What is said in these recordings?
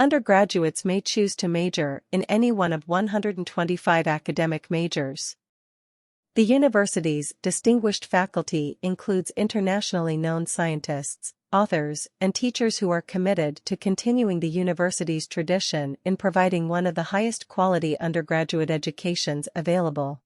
Undergraduates may choose to major in any one of 125 academic majors. The university's distinguished faculty includes internationally known scientists, authors, and teachers who are committed to continuing the university's tradition in providing one of the highest quality undergraduate educations available.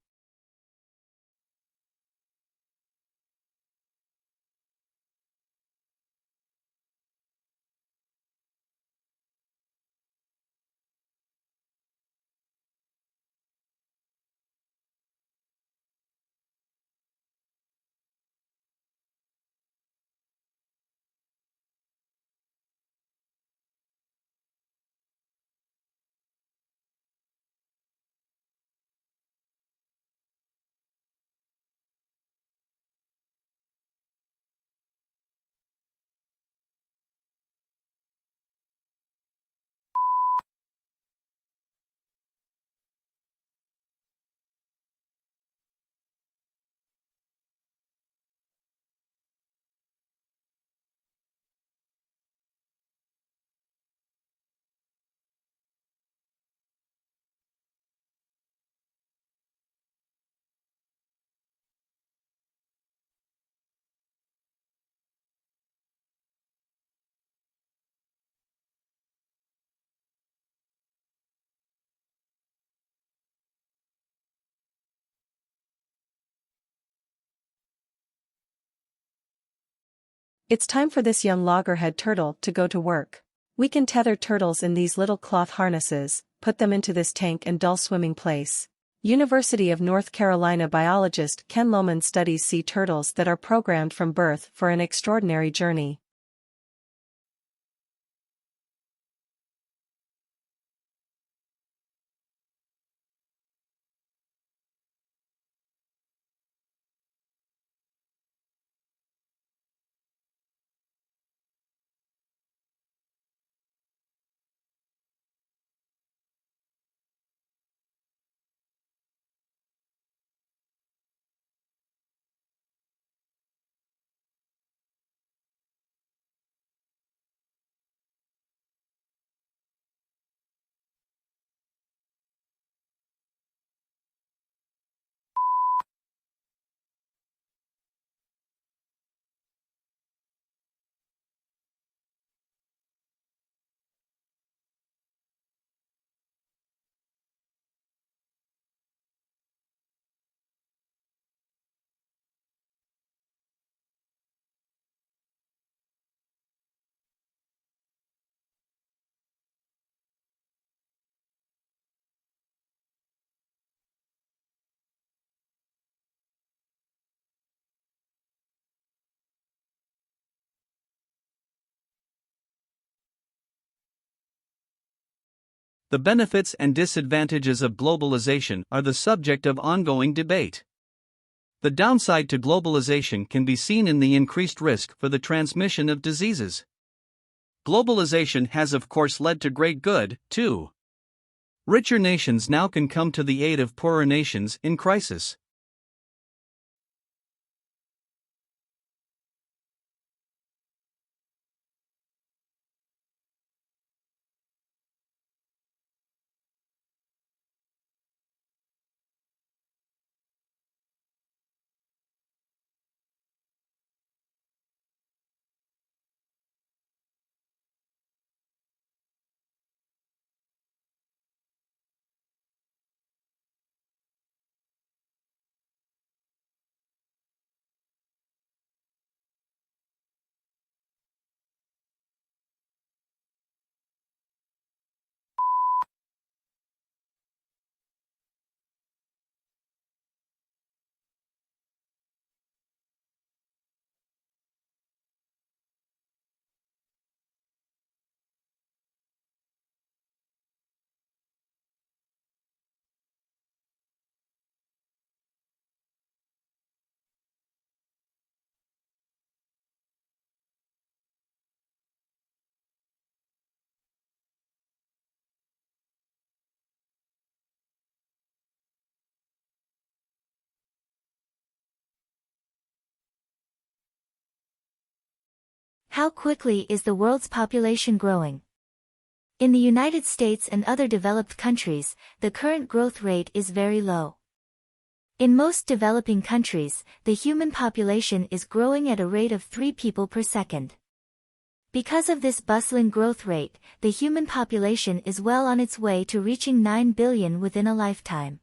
It's time for this young loggerhead turtle to go to work. We can tether turtles in these little cloth harnesses, put them into this tank and dull swimming place. University of North Carolina biologist Ken Lohman studies sea turtles that are programmed from birth for an extraordinary journey. The benefits and disadvantages of globalization are the subject of ongoing debate. The downside to globalization can be seen in the increased risk for the transmission of diseases. Globalization has of course led to great good, too. Richer nations now can come to the aid of poorer nations in crisis. How quickly is the world's population growing? In the United States and other developed countries, the current growth rate is very low. In most developing countries, the human population is growing at a rate of 3 people per second. Because of this bustling growth rate, the human population is well on its way to reaching 9 billion within a lifetime.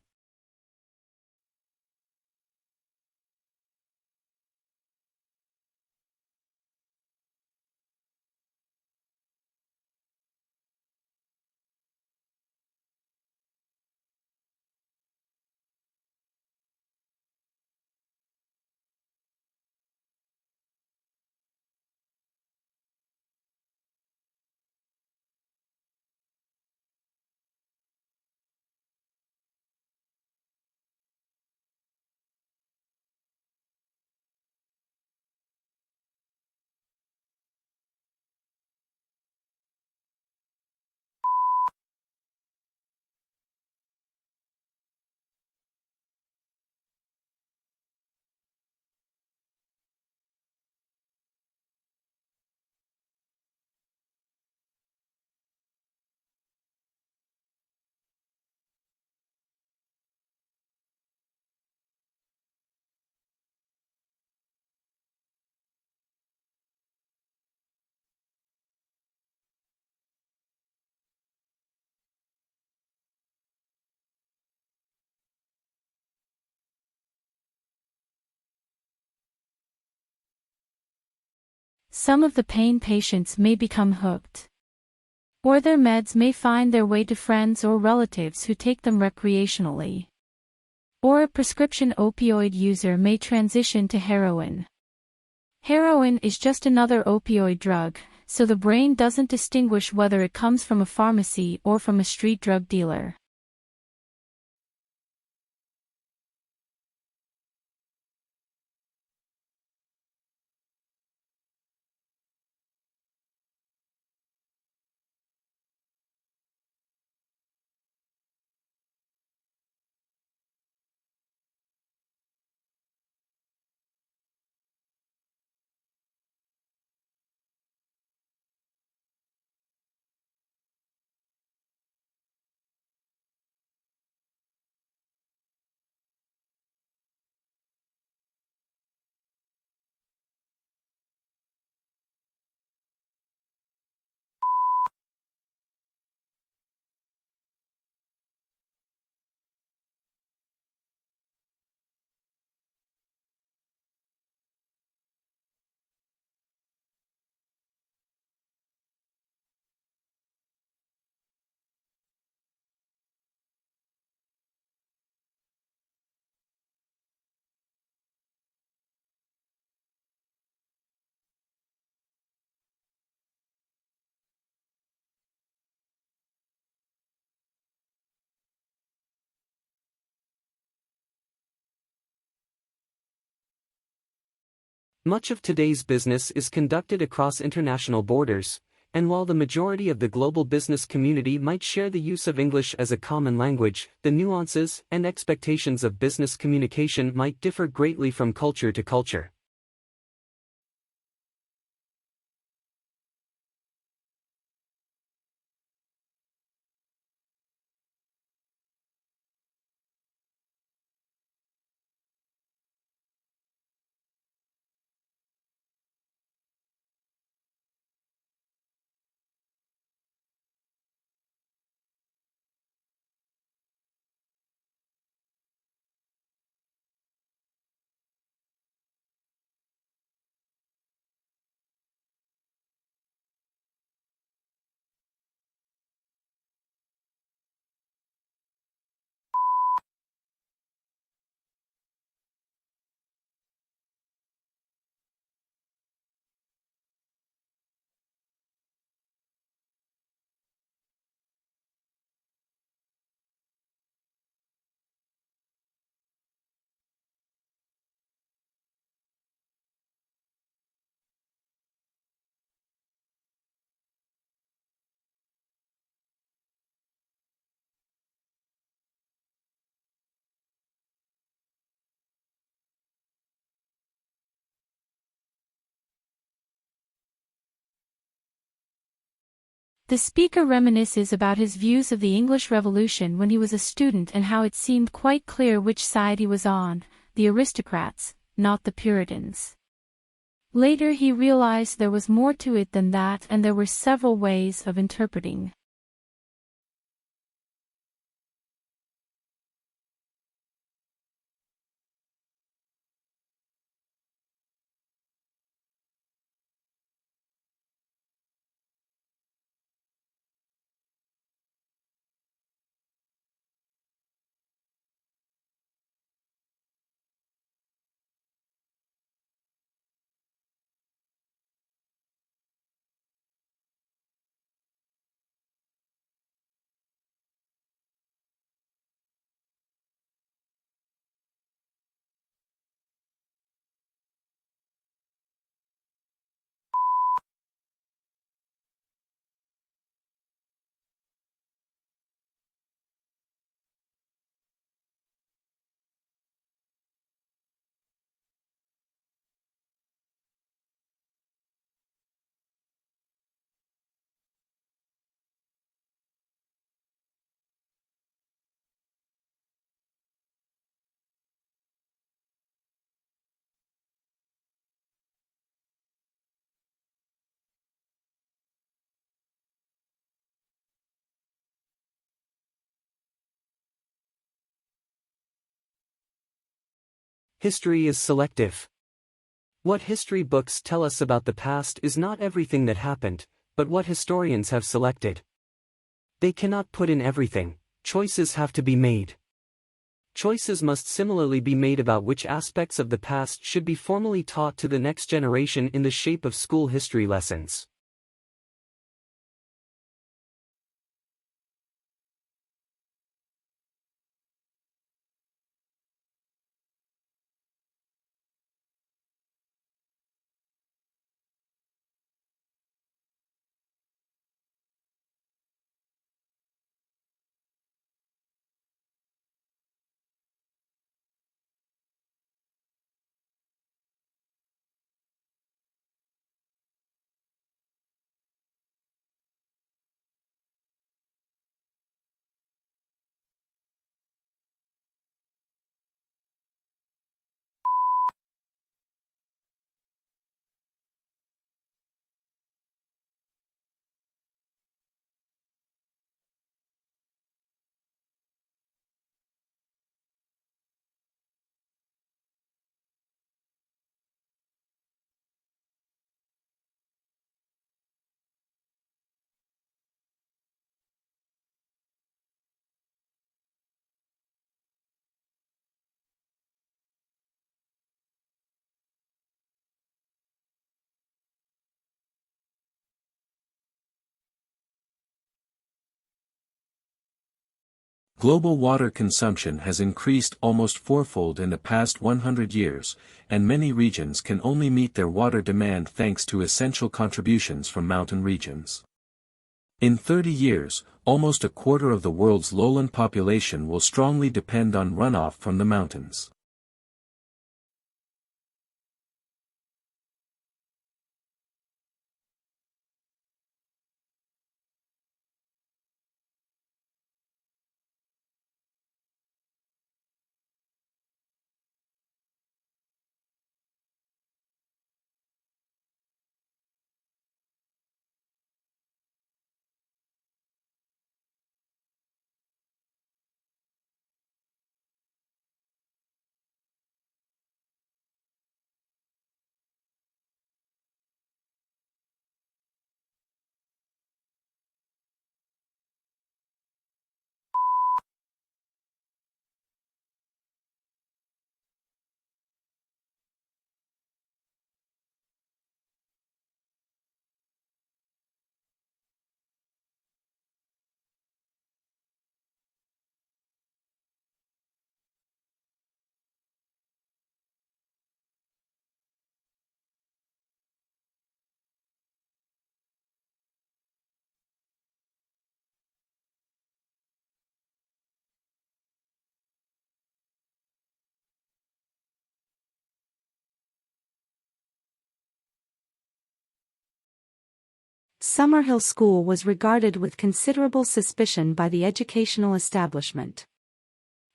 Some of the pain patients may become hooked. Or their meds may find their way to friends or relatives who take them recreationally. Or a prescription opioid user may transition to heroin. Heroin is just another opioid drug, so the brain doesn't distinguish whether it comes from a pharmacy or from a street drug dealer. Much of today's business is conducted across international borders, and while the majority of the global business community might share the use of English as a common language, the nuances and expectations of business communication might differ greatly from culture to culture. The speaker reminisces about his views of the English Revolution when he was a student and how it seemed quite clear which side he was on, the aristocrats, not the Puritans. Later he realized there was more to it than that, and there were several ways of interpreting. History is selective. What history books tell us about the past is not everything that happened, but what historians have selected. They cannot put in everything. Choices have to be made. Choices must similarly be made about which aspects of the past should be formally taught to the next generation in the shape of school history lessons. Global water consumption has increased almost fourfold in the past 100 years, and many regions can only meet their water demand thanks to essential contributions from mountain regions. In 30 years, almost a quarter of the world's lowland population will strongly depend on runoff from the mountains. Summerhill School was regarded with considerable suspicion by the educational establishment.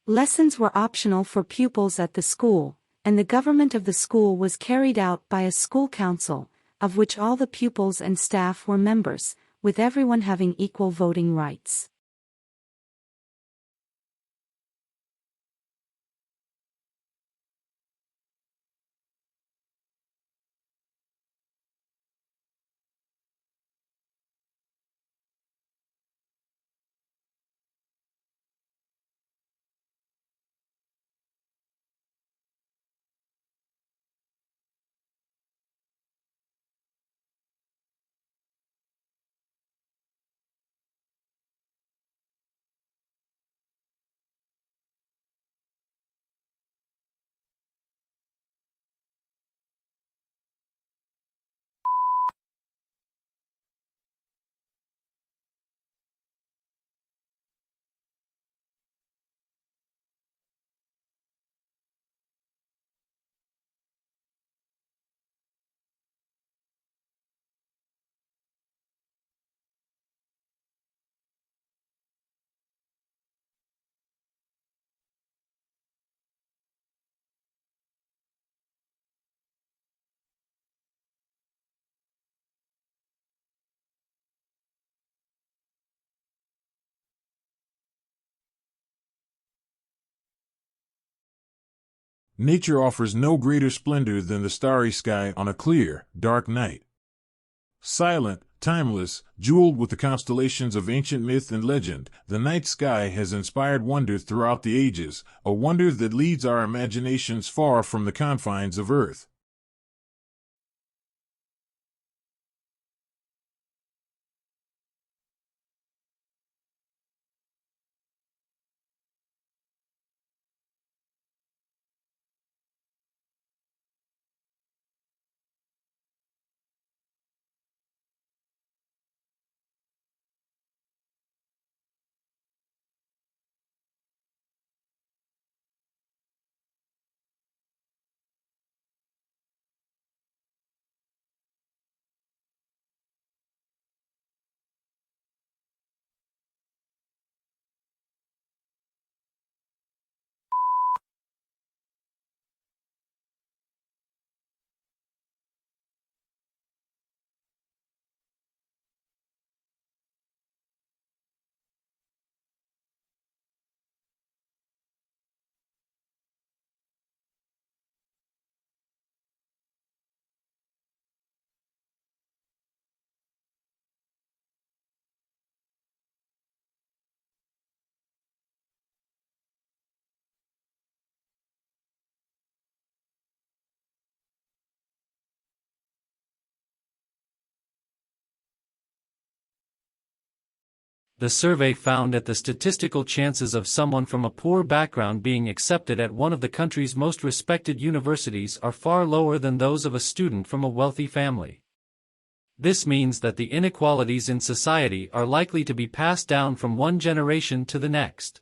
Lessons were optional for pupils at the school, and the government of the school was carried out by a school council, of which all the pupils and staff were members, with everyone having equal voting rights. Nature offers no greater splendor than the starry sky on a clear, dark night. Silent, timeless, jeweled with the constellations of ancient myth and legend, the night sky has inspired wonder throughout the ages, a wonder that leads our imaginations far from the confines of Earth. The survey found that the statistical chances of someone from a poor background being accepted at one of the country's most respected universities are far lower than those of a student from a wealthy family. This means that the inequalities in society are likely to be passed down from one generation to the next.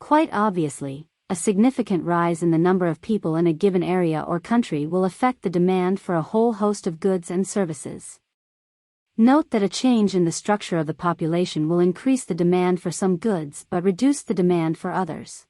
Quite obviously, a significant rise in the number of people in a given area or country will affect the demand for a whole host of goods and services. Note that a change in the structure of the population will increase the demand for some goods but reduce the demand for others.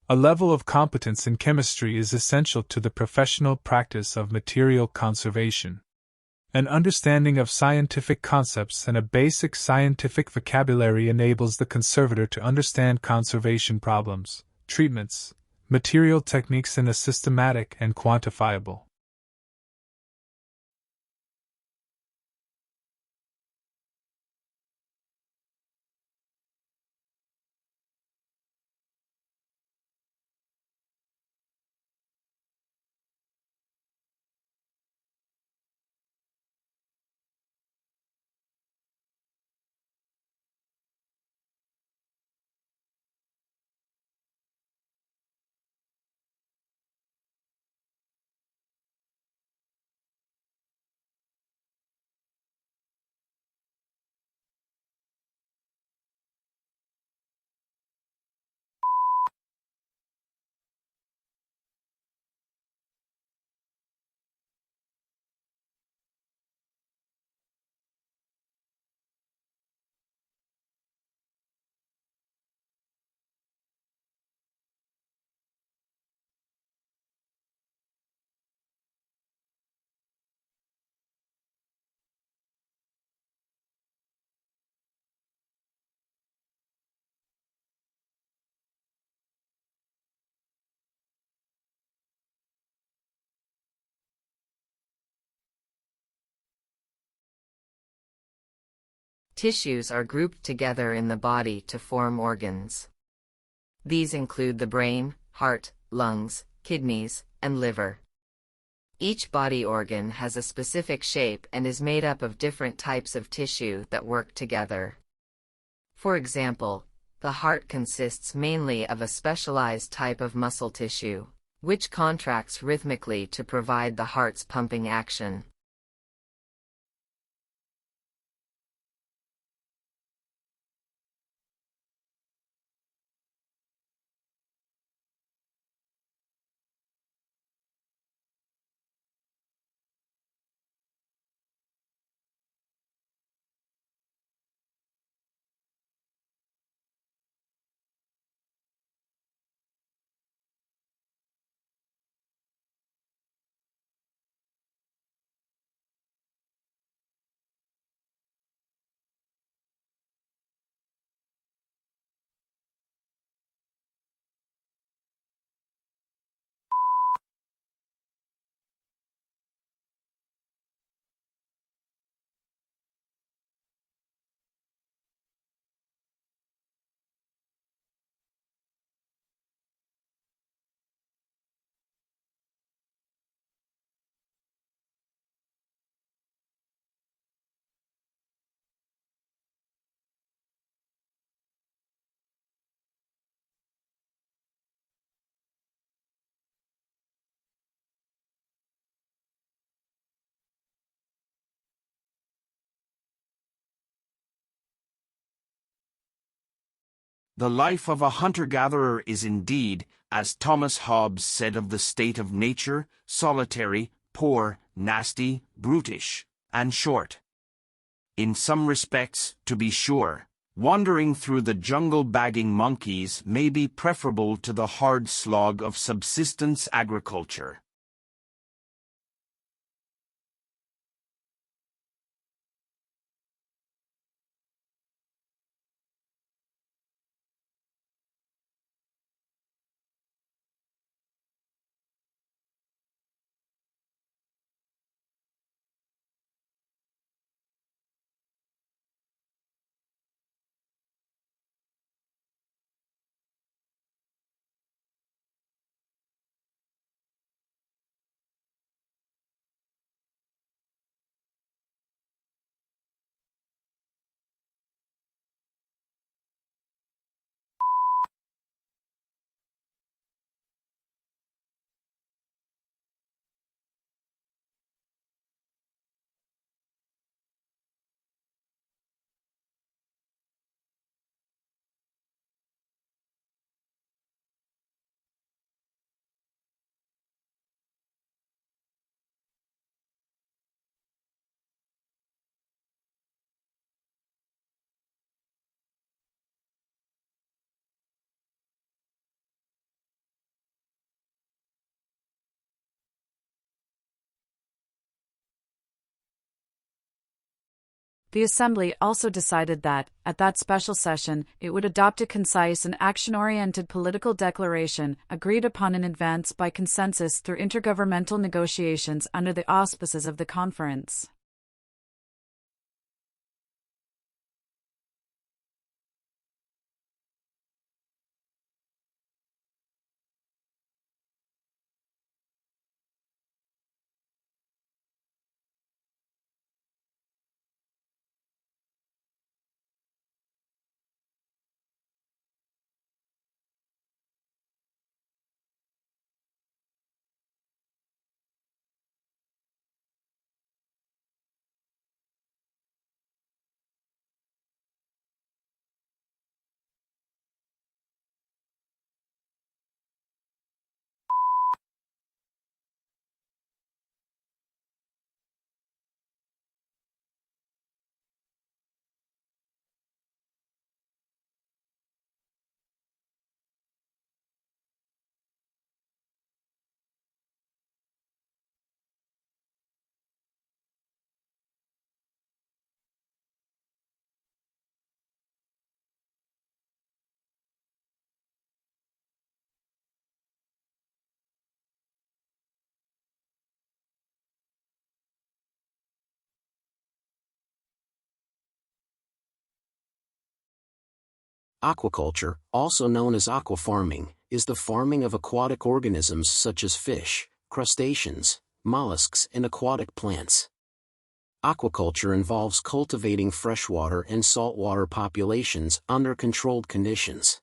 A level of competence in chemistry is essential to the professional practice of material conservation. An understanding of scientific concepts and a basic scientific vocabulary enables the conservator to understand conservation problems, treatments, material techniques in a systematic and quantifiable Tissues are grouped together in the body to form organs. These include the brain, heart, lungs, kidneys, and liver. Each body organ has a specific shape and is made up of different types of tissue that work together. For example, the heart consists mainly of a specialized type of muscle tissue, which contracts rhythmically to provide the heart's pumping action. The life of a hunter-gatherer is indeed, as Thomas Hobbes said of the state of nature, solitary, poor, nasty, brutish, and short. In some respects, to be sure, wandering through the jungle bagging monkeys may be preferable to the hard slog of subsistence agriculture. The Assembly also decided that, at that special session, it would adopt a concise and action-oriented political declaration, agreed upon in advance by consensus through intergovernmental negotiations under the auspices of the conference. Aquaculture, also known as aquafarming, is the farming of aquatic organisms such as fish, crustaceans, mollusks, and aquatic plants. Aquaculture involves cultivating freshwater and saltwater populations under controlled conditions.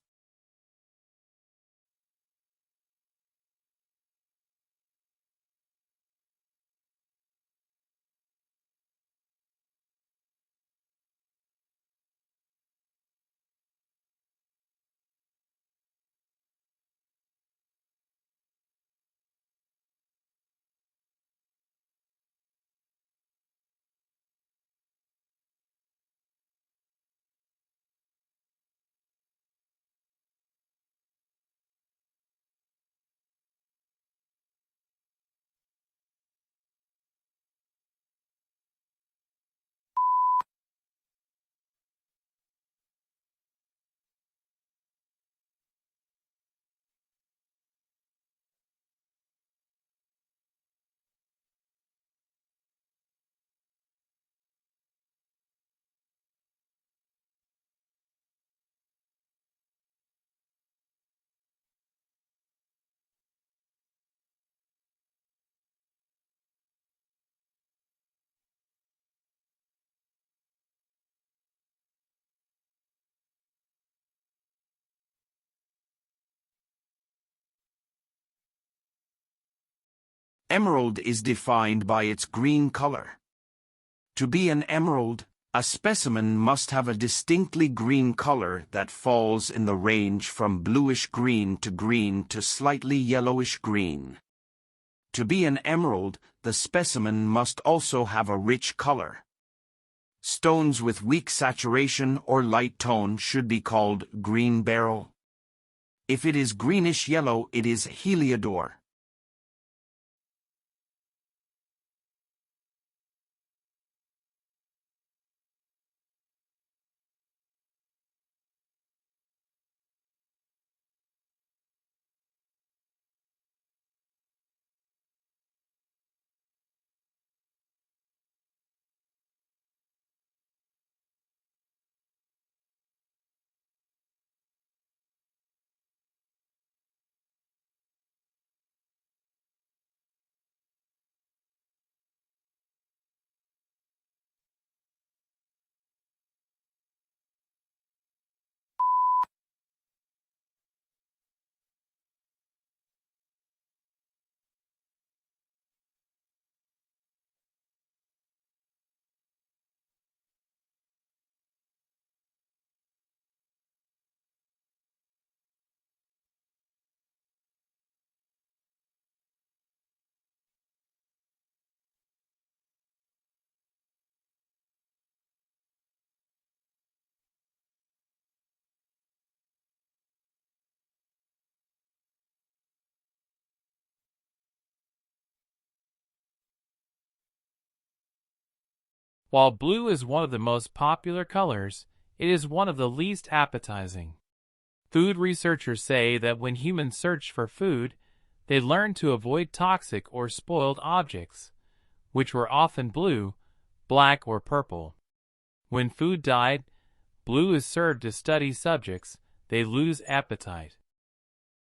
Emerald is defined by its green color. To be an emerald, A specimen must have a distinctly green color that falls in the range from bluish-green to slightly yellowish-green. To be an emerald, the specimen must also have a rich color. Stones with weak saturation or light tone should be called green beryl. If it is greenish-yellow, it is heliodor. While blue is one of the most popular colors, it is one of the least appetizing. Food researchers say that when humans search for food, they learn to avoid toxic or spoiled objects, which were often blue, black, or purple. When food died, blue is served to study subjects, they lose appetite.